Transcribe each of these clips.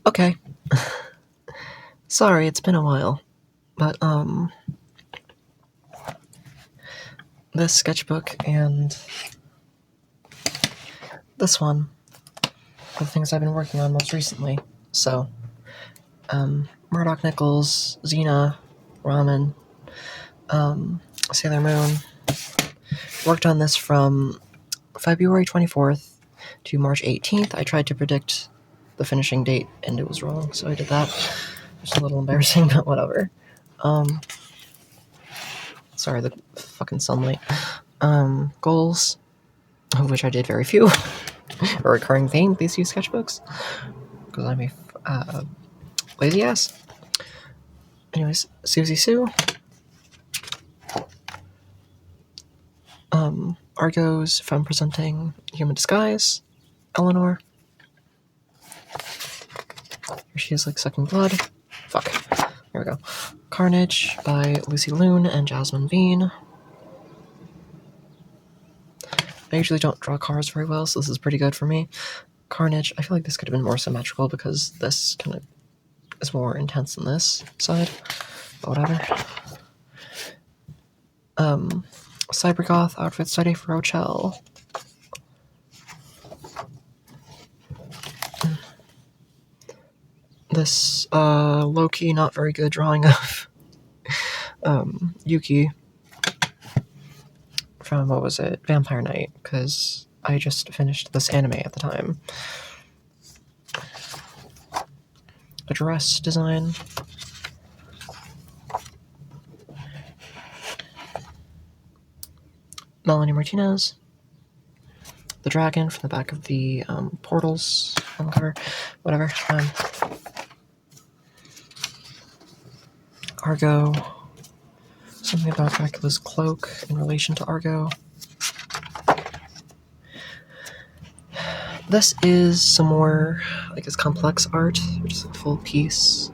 Okay. Sorry, it's been a while. But, this sketchbook and this one are the things I've been working on most recently. So, Murdoch Nichols, Xena, Ramen, Sailor Moon. Worked on this from February 24th to March 18th. I tried to predict the finishing date and it was wrong, so I did that. It's a little embarrassing, but whatever. Sorry, the fucking sunlight. Goals, of which I did very few. A recurring theme with these two sketchbooks, because I'm a lazy ass. Anyways, Susie Sue. Argo's from presenting Human Disguise. Eleanor. Here she is, like, sucking blood. Fuck. There we go. Carnage by Lucy Loon and Jasmine Bean. I usually don't draw cars very well, so this is pretty good for me. Carnage, I feel like this could have been more symmetrical because this kind of is more intense than this side, but whatever. Cybergoth outfit study for Rochelle. This low-key not very good drawing of Yuki from, what was it, Vampire Knight, because I just finished this anime at the time. A dress design. Melanie Martinez. The dragon from the back of the portals on the cover. Whatever. Argo. Something about Dracula's cloak in relation to Argo. This is some more, like, it's complex art, which is a full piece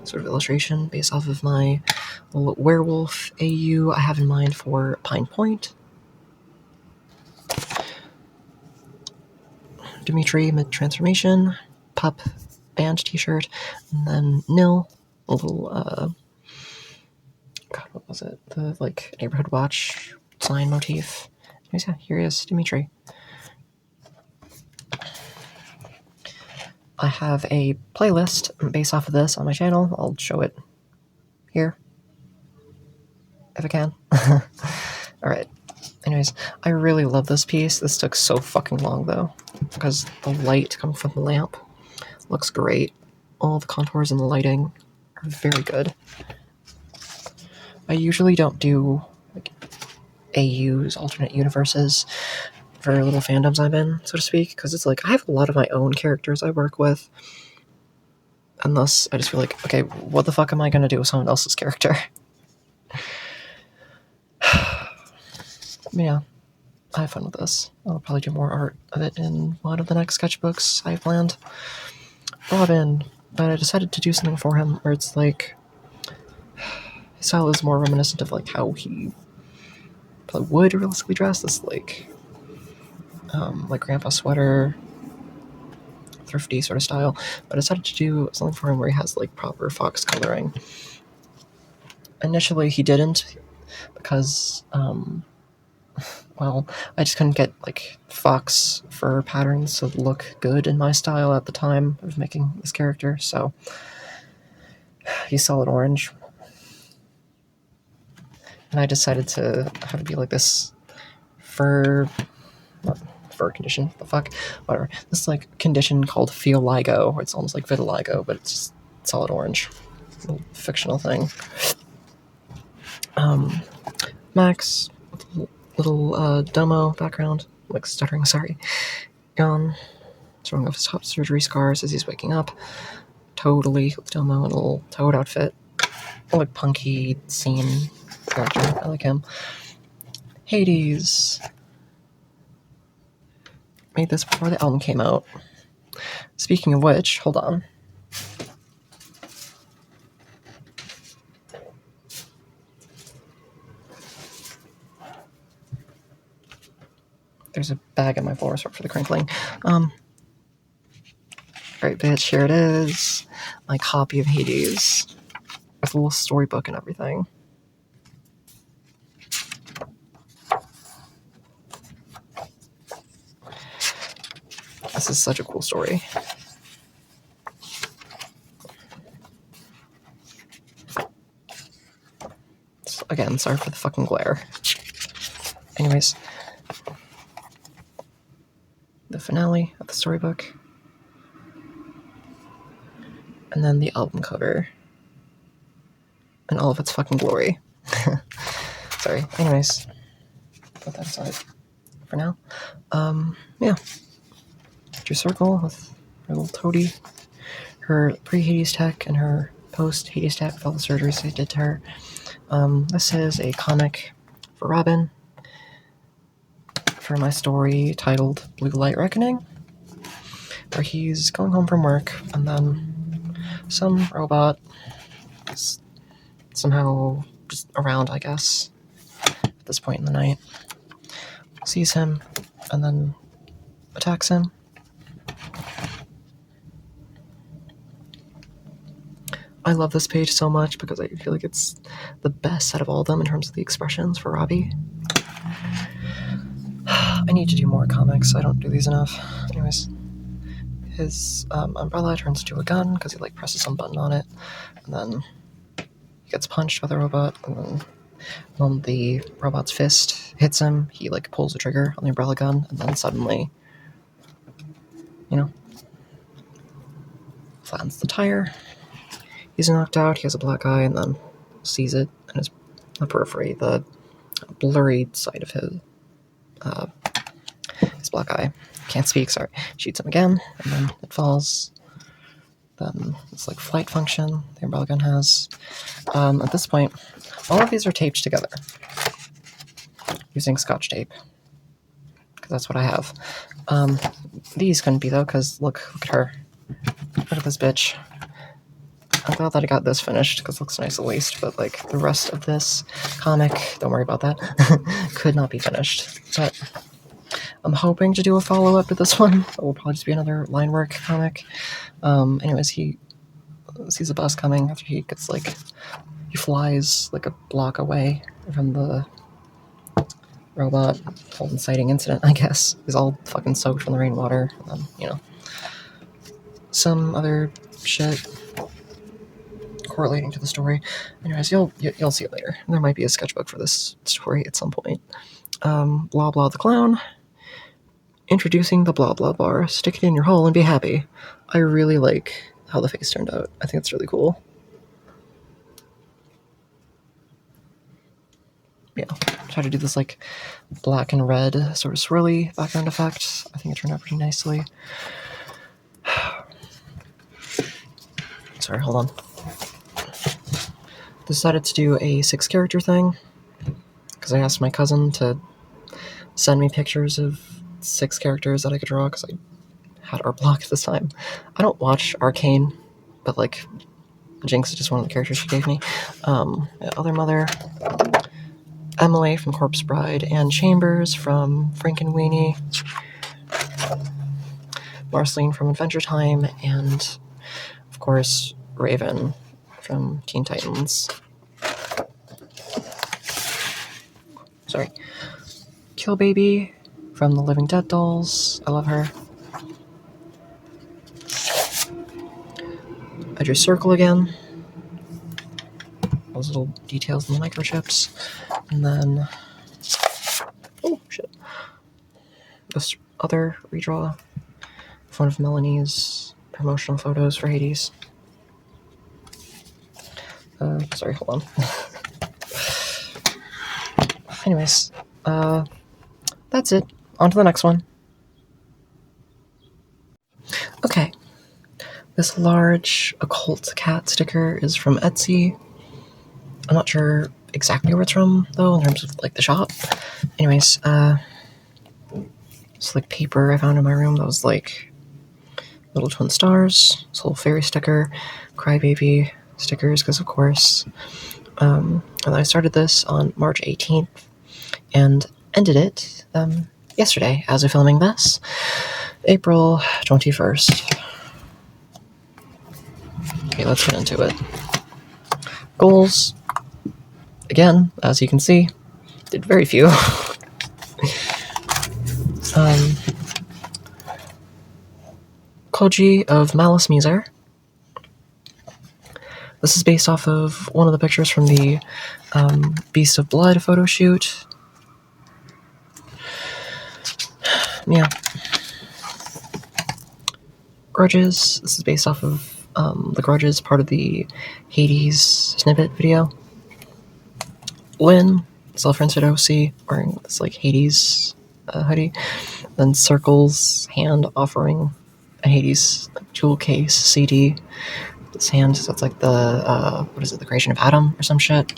sort of illustration based off of my werewolf AU I have in mind for Pine Point. Dimitri mid-transformation, Pup band t-shirt, and then Nil, a little, God, what was it? The, like, neighborhood watch sign motif. Anyways, yeah, here is Dimitri. I have a playlist based off of this on my channel. I'll show it here, if I can. Alright. Anyways, I really love this piece. This took so fucking long, though, because the light coming from the lamp looks great. All the contours and the lighting are very good. I usually don't do, like, AUs, alternate universes, very little fandoms I'm in, so to speak, because it's like I have a lot of my own characters I work with, and thus I just feel like, okay, what the fuck am I going to do with someone else's character? Yeah, I have fun with this. I'll probably do more art of it in one of the next sketchbooks I have planned. Robin, but I decided to do something for him where it's like, his style is more reminiscent of, like, how he probably would realistically dress. This, like grandpa sweater, thrifty sort of style, but I decided to do something for him where he has, like, proper fox coloring. Initially he didn't, because well, I just couldn't get, like, fox fur patterns to look good in my style at the time of making this character, so he's solid orange. And I decided to have it be like this fur condition, what the fuck, whatever. This, like, condition called Feoligo, where it's almost like vitiligo, but it's just solid orange. A little fictional thing. Max, little domo background, like stuttering, sorry. Gone, showing off his top surgery scars as he's waking up. Totally with domo in a little toad outfit. Like, punky scene character, I like him. Hades. Made this before the album came out. Speaking of which, hold on. There's a bag on my floor, sorry for the crinkling. Alright, bitch, here it is. My copy of Hades. With a little storybook and everything. This is such a cool story. So, again, sorry for the fucking glare. Anyways, the finale of the storybook. And then the album cover. In all of its fucking glory. Sorry. Anyways, put that aside for now. Yeah. Drew circle with her little toady. Her pre-Hades tech and her post-Hades tech with all the surgeries they did to her. This is a comic for Robin for my story titled Blue Light Reckoning, where he's going home from work and then some robot is somehow just around, I guess, at this point in the night, sees him and then attacks him. I love this page so much because I feel like it's the best out of all of them in terms of the expressions for Robbie. I need to do more comics. I don't do these enough. Anyways, his umbrella turns into a gun because he like presses some button on it, and then he gets punched by the robot, and then when the robot's fist hits him, he like pulls the trigger on the umbrella gun, and then suddenly, flattens the tire. He's knocked out, he has a black eye, and then sees it in his periphery, the blurry side of his black eye. Can't speak, sorry. Shoots him again, and then it falls. Then it's like flight function the umbrella gun has. At this point, all of these are taped together using Scotch tape, because that's what I have. These couldn't be though, because look at her. Look at this bitch. I'm glad that I got this finished because it looks nice at least, but like the rest of this comic, don't worry about that, could not be finished. But I'm hoping to do a follow-up to this one. It will probably just be another line work comic. Anyways, he sees a bus coming after he gets he flies like a block away from the robot. Whole inciting incident, I guess. He's all fucking soaked from the rainwater. Some other shit correlating to the story. Anyways, you'll see it later. There might be a sketchbook for this story at some point. Blah blah the clown. Introducing the blah blah bar. Stick it in your hole and be happy. I really like how the face turned out. I think it's really cool. Yeah, try to do this black and red sort of swirly background effect. I think it turned out pretty nicely. Sorry, hold on. Decided to do a 6-character thing because I asked my cousin to send me pictures of 6 characters that I could draw because I had art block at this time. I don't watch Arcane, but Jinx is just one of the characters she gave me. Other Mother, Emily from Corpse Bride, Anne Chambers from Frankenweenie, Marceline from Adventure Time, and of course Raven from Teen Titans. Sorry. Kill Baby from the Living Dead dolls. I love her. I drew Circle again. Those little details in the microchips. And then... oh, shit. This other redraw. One of Melanie's promotional photos for Hades. Sorry, hold on. Anyways, that's it. On to the next one. Okay. This large occult cat sticker is from Etsy. I'm not sure exactly where it's from, though, in terms of the shop. Anyways, it's paper I found in my room that was little twin stars, this little fairy sticker, crybaby stickers, because of course. And I started this on March 18th and ended it yesterday as of filming this, April 21st. Okay, let's get into it. Goals. Again, as you can see, did very few. Koji of Malice Miser. This is based off of one of the pictures from the Beast of Blood photo shoot. Yeah. Grudges. This is based off of the Grudges, part of the Hades snippet video. Lynn, self-rented OC, wearing this like Hades hoodie. Then Circle's hand offering a Hades jewel case CD. This hand, so it's like the what is it, the creation of Adam or some shit.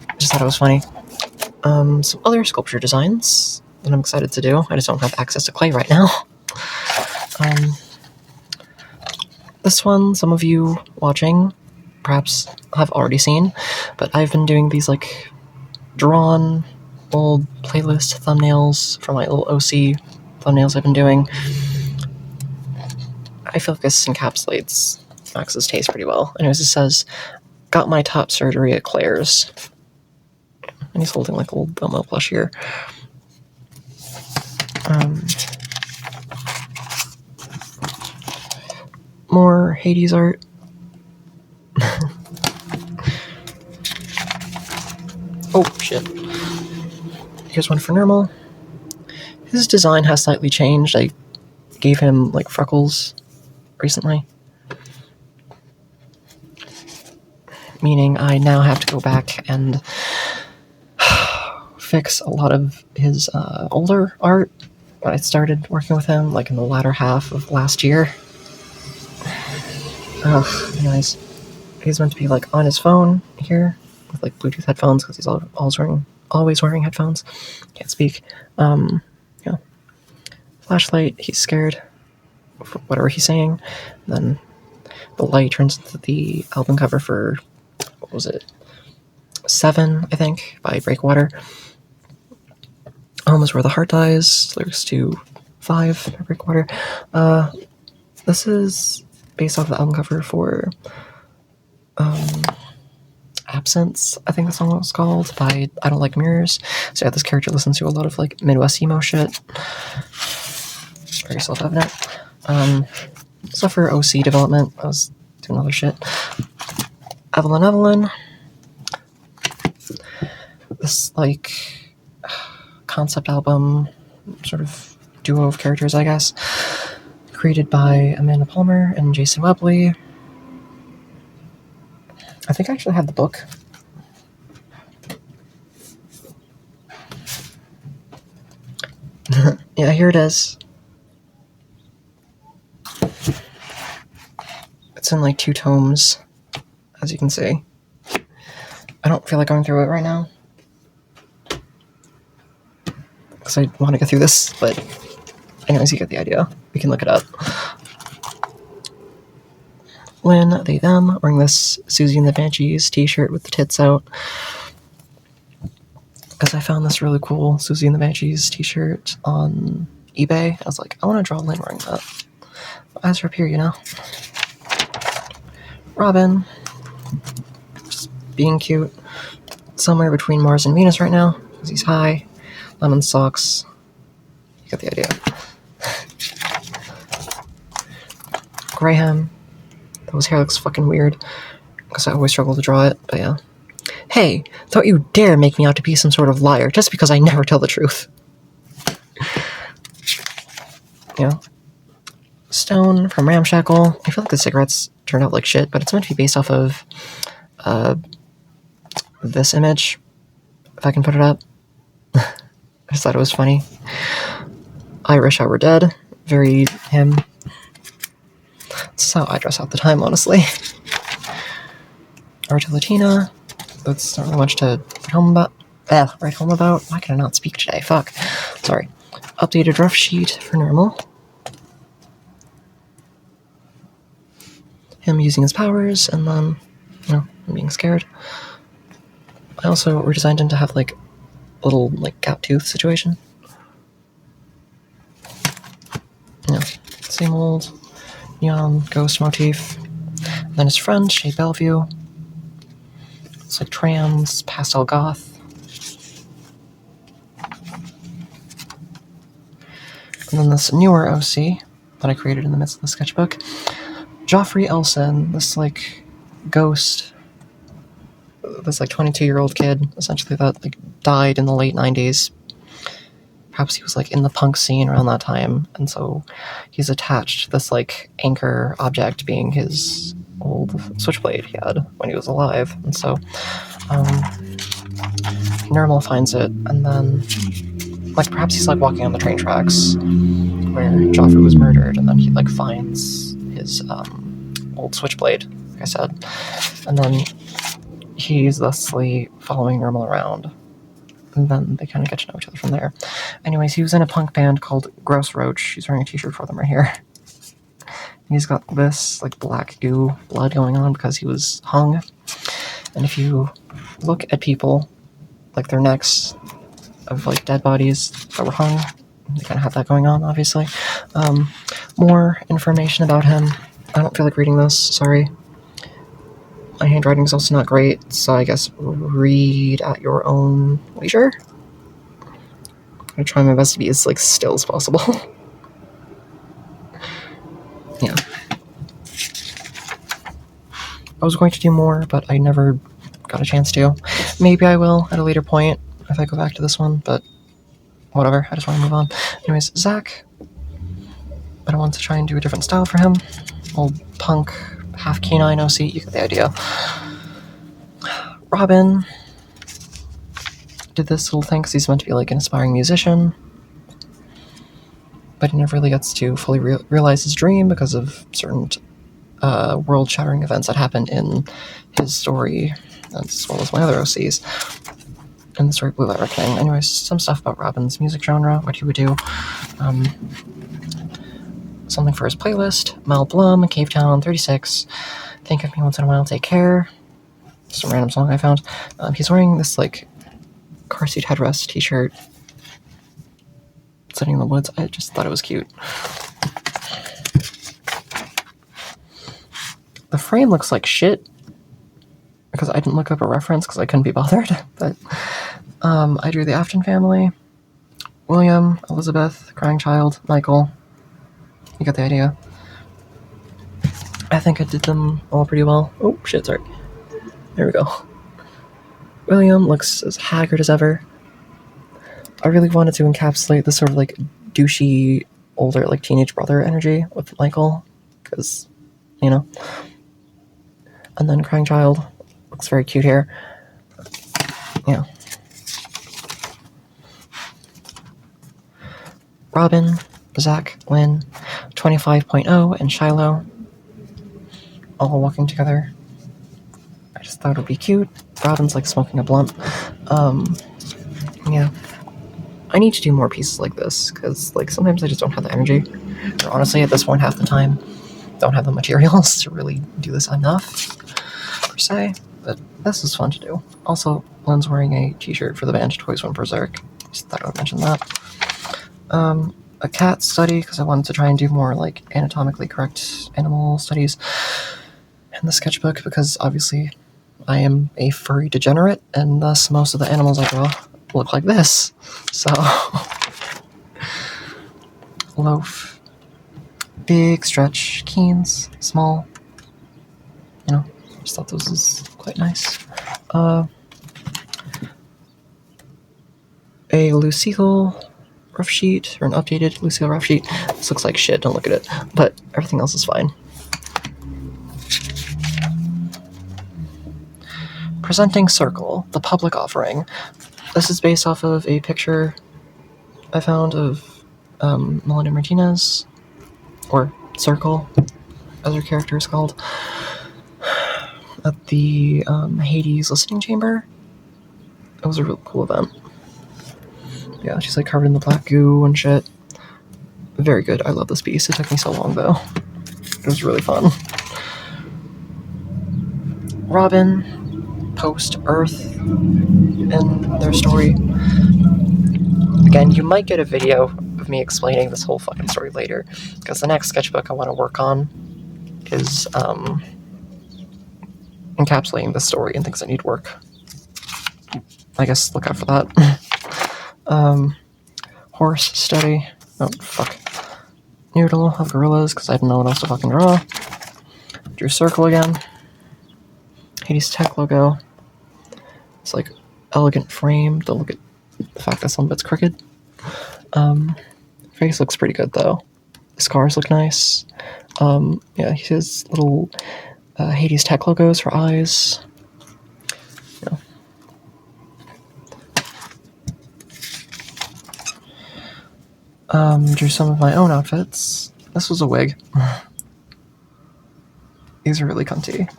I just thought it was funny. Some other sculpture designs that I'm excited to do. I just don't have access to clay right now. This one, some of you watching perhaps have already seen, but I've been doing these like drawn old playlist thumbnails for my little OC thumbnails I've been doing. I feel like this encapsulates Max's taste pretty well. Anyways, it says, got my top surgery at Claire's. And he's holding like a little Belmo plush here. More Hades art. Oh, shit. Here's one for Normal. His design has slightly changed. I gave him, like, freckles recently. Meaning I now have to go back and fix a lot of his older art when I started working with him, like in the latter half of last year. Anyways, he's meant to be like on his phone here with like Bluetooth headphones because he's always wearing headphones. Can't speak. Yeah. Flashlight. He's scared for whatever he's saying. And then the light turns into the album cover for, what was it? 7, I think, by Breakwater. Home is where the heart dies. Lyrics to 5 by Breakwater. This is based off the album cover for Absence, I think the song was called, by I Don't Like Mirrors. So yeah, this character listens to a lot of like Midwest emo shit. Very self-evident. So for OC development, I was doing other shit. Evelyn. This like concept album, sort of duo of characters, I guess, created by Amanda Palmer and Jason Webley. I think I actually have the book. Yeah, here it is. It's in like 2 tomes, as you can see. I don't feel like going through it right now, because I want to get through this, but anyways, you get the idea. We can look it up. Lynn, they, them, wearing this Susie and the Banshees t-shirt with the tits out. Because I found this really cool Susie and the Banshees t-shirt on eBay. I was like, I want to draw Lynn wearing that. Eyes are up here, you know. Robin, just being cute. Somewhere between Mars and Venus right now, because he's high. Lemon socks. You get the idea. Graham. His hair looks fucking weird, because I always struggle to draw it, but yeah. Hey, don't you dare make me out to be some sort of liar, just because I never tell the truth. Yeah. Stone from Ramshackle. I feel like the cigarettes turned out like shit, but it's meant to be based off of this image, if I can put it up. I just thought it was funny. Irish How We're Dead. Very him. That's how I dress out the time, honestly. Art Latina. That's not really much to write home about. Why can I not speak today? Fuck. Sorry. Updated rough sheet for Normal. Him using his powers, and then, you know, being scared. I also redesigned him to have, like, a little, like, gap tooth situation. Yeah. Same old neon ghost motif. Then his friend, Shea Bellevue. It's like trans, pastel goth. And then this newer OC that I created in the midst of the sketchbook. Joffrey Elson, this like ghost, this like 22-year-old kid, essentially, that like died in the late 90s. Perhaps he was like in the punk scene around that time, and so he's attached to this like anchor object being his old switchblade he had when he was alive. And so Nermal finds it, and then like perhaps he's like walking on the train tracks where Joffrey was murdered, and then he like finds his old switchblade, like I said, and then he's thusly following Nermal around. And then they kind of get to know each other from there. Anyways, he was in a punk band called Gross Roach. He's wearing a t-shirt for them right here. He's got this like black goo blood going on because he was hung. And if you look at people, like their necks of like dead bodies that were hung, they kind of have that going on, obviously. More information about him. I don't feel like reading this, sorry. My handwriting is also not great, so I guess read at your own leisure. I'm gonna try my best to be as like still as possible. Yeah. I was going to do more, but I never got a chance to. Maybe I will at a later point if I go back to this one, but whatever, I just want to move on. Anyways, Zach. But I want to try and do a different style for him. Old punk, half canine OC, you get the idea. Robin did this little thing because he's meant to be like an aspiring musician, but he never really gets to fully realize his dream because of certain world-shattering events that happen in his story, as well as my other OCs. And the story Blue Light Reckoning. Anyways, some stuff about Robin's music genre, what he would do. Something for his playlist. Mel Blum, Cave Town 36. Think of Me Once in a While, Take Care. Just a random song I found. He's wearing this like car seat headrest t-shirt. Sitting in the woods. I just thought it was cute. The frame looks like shit because I didn't look up a reference because I couldn't be bothered. But I drew the Afton family. William, Elizabeth, Crying Child, Michael. You got the idea. I think I did them all pretty well. Oh, shit, sorry. There we go. William looks as haggard as ever. I really wanted to encapsulate this sort of like douchey, older, like teenage brother energy with Michael, because, you know. And then Crying Child looks very cute here. Yeah. Robin, Zach, Lynn, 25.0, and Shiloh, all walking together. I just thought it would be cute. Robin's like smoking a blunt. Yeah. I need to do more pieces like this, because like sometimes I just don't have the energy. Or honestly, at this point, half the time, don't have the materials to really do this enough, per se. But this is fun to do. Also, Lynn's wearing a t-shirt for the band Toys Went Berserk. Just thought I would mention that. A cat study, because I wanted to try and do more like anatomically correct animal studies in the sketchbook, because obviously I am a furry degenerate, and thus most of the animals I draw look like this. So, Loaf, big stretch, Keens, small, you know, just thought this was quite nice. A Lucille rough sheet, or an updated Lucille rough sheet. This looks like shit, don't look at it, but everything else is fine. Presenting Circle, the public offering. This is based off of a picture I found of Melanie Martinez, or Circle, as her character is called, at the Hades listening chamber. It was a real cool event. Yeah, she's like covered in the black goo and shit. Very good. I love this piece. It took me so long though. It was really fun. Robin, post Earth, and their story. Again, you might get a video of me explaining this whole fucking story later, because the next sketchbook I want to work on is encapsulating the story and things that need work. I guess look out for that. Horse, steady. Oh, fuck. Noodle of gorillas, because I didn't know what else to fucking draw. Drew circle again. Hades Tech logo. It's like elegant frame. Don't look at the fact that some bit's crooked. Face looks pretty good though. The scars look nice. Yeah, he has little Hades Tech logos for eyes. Drew some of my own outfits. This was a wig. These are really cunty.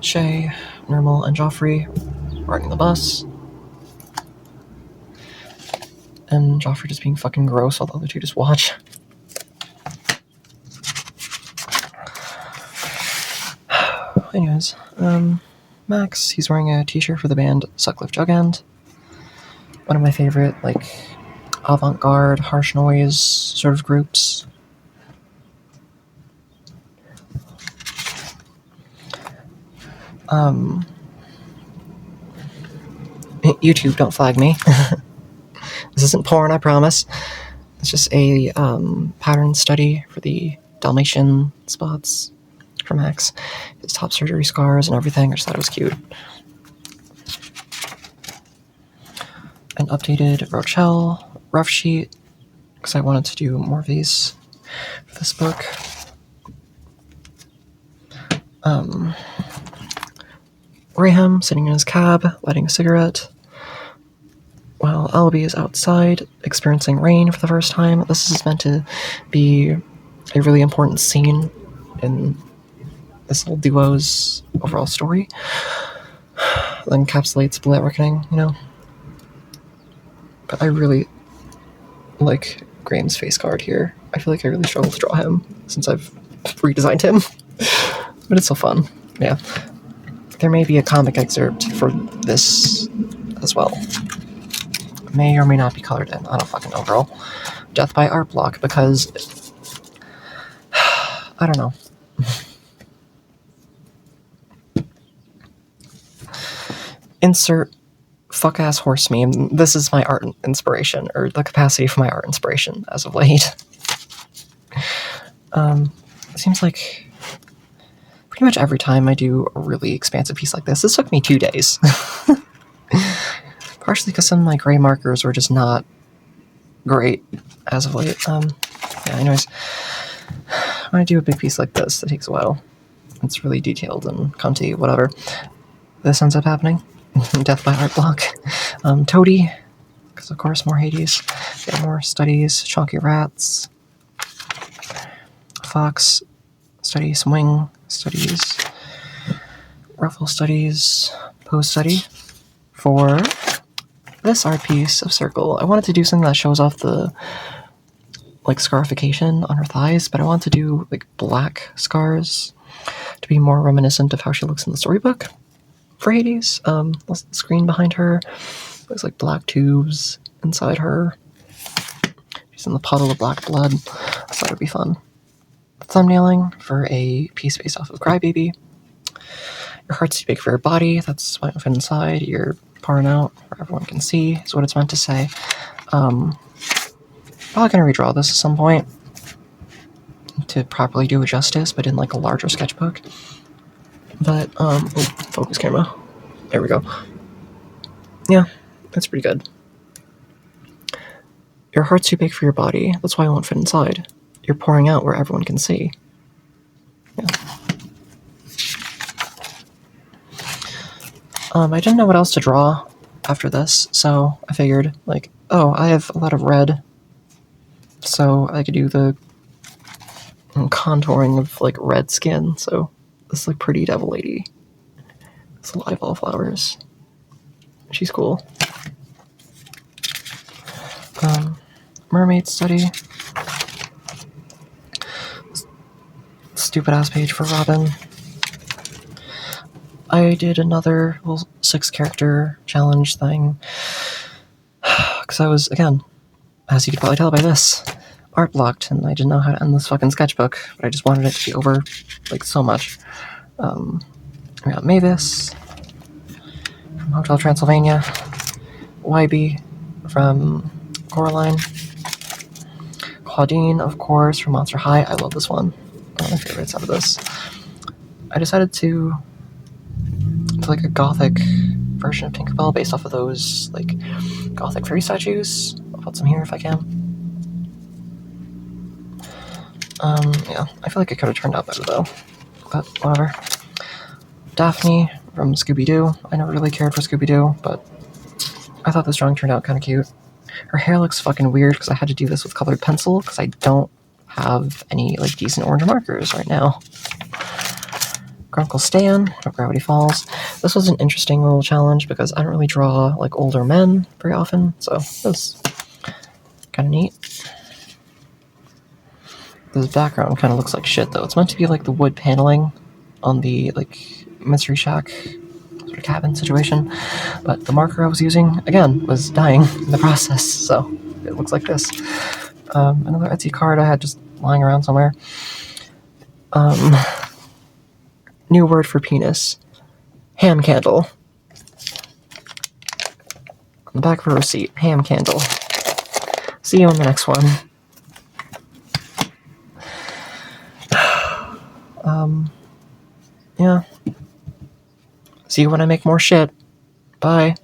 Shay, Nermal, and Joffrey riding the bus. And Joffrey just being fucking gross while the other two just watch. Anyways, Max, he's wearing a t-shirt for the band Suckliff Jugend. One of my favorite, like, avant-garde, harsh noise sort of groups. YouTube, don't flag me. This isn't porn, I promise. It's just a pattern study for the Dalmatian spots for Max. His top surgery scars and everything. I just thought it was cute. An updated Rochelle rough sheet, because I wanted to do more of these for this book. Graham sitting in his cab, lighting a cigarette, while Albie is outside, experiencing rain for the first time. This is meant to be a really important scene in this little duo's overall story. That encapsulates Bullet Reckoning, you know? But I really like Graham's face card here. I feel like I really struggled to draw him since I've redesigned him. But it's so fun. Yeah. There may be a comic excerpt for this as well. May or may not be colored in. I don't fucking know, girl. Death by art block, because I don't know. Insert fuck-ass horse meme. This is my art inspiration, or the capacity for my art inspiration as of late. It seems like pretty much every time I do a really expansive piece like this took me 2 days. Partially because some of my gray markers were just not great as of late. Yeah, anyways, when I do a big piece like this, it takes a while. It's really detailed and cunty, whatever. This ends up happening. Death by art block. Toady, because of course more Hades. Get more studies. Chunky rats. Fox, study. Swing, studies. Ruffle studies. Pose study. For this art piece of Circle, I wanted to do something that shows off the like scarification on her thighs, but I want to do like black scars to be more reminiscent of how she looks in the storybook for Hades. The screen behind her looks like black tubes inside her. She's in the puddle of black blood. I thought it'd be fun. Thumbnailing for a piece based off of Crybaby. Your heart's too big for your body. That's why I'm inside. You're pouring out where everyone can see is what it's meant to say. Probably gonna redraw this at some point to properly do it justice, but in like a larger sketchbook. But focus camera. There we go. Yeah, that's pretty good. Your heart's too big for your body. That's why it won't fit inside. You're pouring out where everyone can see. Yeah. I didn't know what else to draw after this, so I figured, like, oh, I have a lot of red, so I could do the contouring of, like, red skin, so this, like, pretty devil lady. It's little eyeball flowers. She's cool. Mermaid study. Stupid-ass page for Robin. I did another little 6-character challenge thing, because I was, again, as you could probably tell by this, art blocked, and I didn't know how to end this fucking sketchbook, but I just wanted it to be over, like, so much. We got Mavis from Hotel Transylvania, Wybie from Coraline, Claudine, of course, from Monster High. I love this one. One of my favorites out of this. I decided to like a gothic version of Tinkerbell based off of those like gothic fairy statues. I'll put some here if I can. Yeah, I feel like it could have turned out better though, but whatever. Daphne from Scooby-Doo. I never really cared for Scooby-Doo, but I thought this drawing turned out kind of cute. Her hair looks fucking weird because I had to do this with colored pencil because I don't have any like decent orange markers right now. Grunkle Stan of Gravity Falls. This was an interesting little challenge because I don't really draw like older men very often, so it was kind of neat. This background kind of looks like shit though. It's meant to be like the wood paneling on the like mystery shack sort of cabin situation, but the marker I was using again was dying in the process, so it looks like this. Another Etsy card I had just lying around somewhere. New word for penis. Ham candle. On the back of a receipt. Ham candle. See you on the next one. Yeah. See you when I make more shit. Bye.